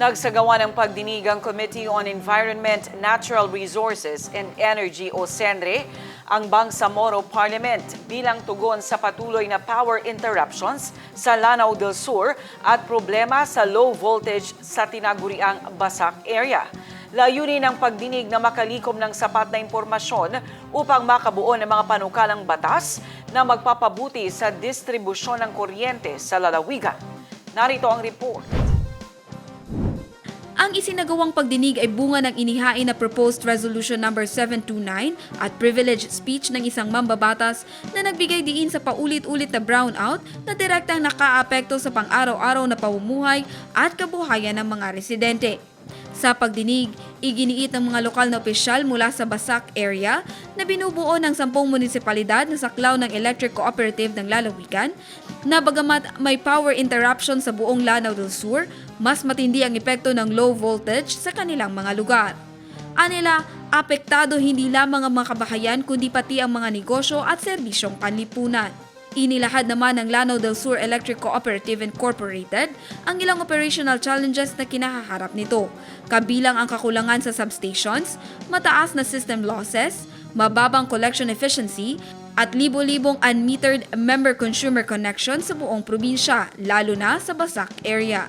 Nagsagawa ng pagdinig ang Committee on Environment, Natural Resources and Energy o CENRE ang Bangsamoro Parliament bilang tugon sa patuloy na power interruptions sa Lanao del Sur at problema sa low voltage sa tinaguriang Basak area. Layunin ng pagdinig na makalikom ng sapat na impormasyon upang makabuo ng mga panukalang batas na magpapabuti sa distribusyon ng kuryente sa lalawigan. Narito ang report. Ang isinagawang pagdinig ay bunga ng inihain na Proposed Resolution No. 729 at privilege speech ng isang mambabatas na nagbigay diin sa paulit-ulit na brownout na direktang nakaapekto sa pang-araw-araw na pamumuhay at kabuhayan ng mga residente. Sa pagdinig, iginiit ng mga lokal na opisyal mula sa Basak area na binubuo ng 10 munisipalidad na saklaw ng Electric Cooperative ng lalawigan na bagamat may power interruption sa buong Lanao del Sur, mas matindi ang epekto ng low voltage sa kanilang mga lugar. Anila, apektado hindi lamang ang mga kabahayan kundi pati ang mga negosyo at serbisyong panlipunan. Inilahad naman ng Lanao del Sur Electric Cooperative Incorporated ang ilang operational challenges na kinahaharap nito, kabilang ang kakulangan sa substations, mataas na system losses, mababang collection efficiency, at libo-libong unmetered member-consumer connection sa buong probinsya, lalo na sa Basak area.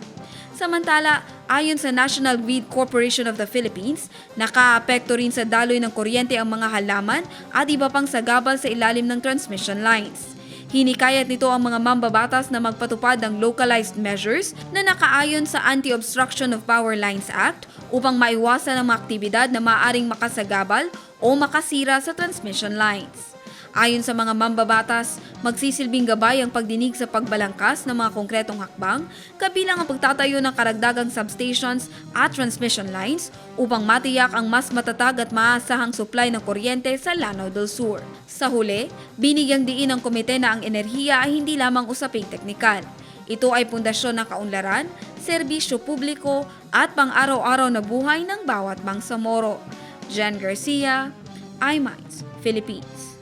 Samantala, ayon sa National Grid Corporation of the Philippines, nakaapekto rin sa daloy ng kuryente ang mga halaman at iba pang sagabal sa ilalim ng transmission lines. Hinikayat nito ang mga mambabatas na magpatupad ng localized measures na nakaayon sa Anti-Obstruction of Power Lines Act upang maiwasan ang mga aktibidad na maaaring makasagabal o makasira sa transmission lines. Ayon sa mga mambabatas, magsisilbing gabay ang pagdinig sa pagbalangkas ng mga konkretong hakbang, kabilang ang pagtatayo ng karagdagang substations at transmission lines upang matiyak ang mas matatag at maasahang supply ng kuryente sa Lanao del Sur. Sa huli, binigyang diin ng komite na ang enerhiya ay hindi lamang usaping teknikal. Ito ay pundasyon ng kaunlaran, serbisyo publiko at pang-araw-araw na buhay ng bawat Bangsamoro. Jan Garcia, iMinds, Philippines.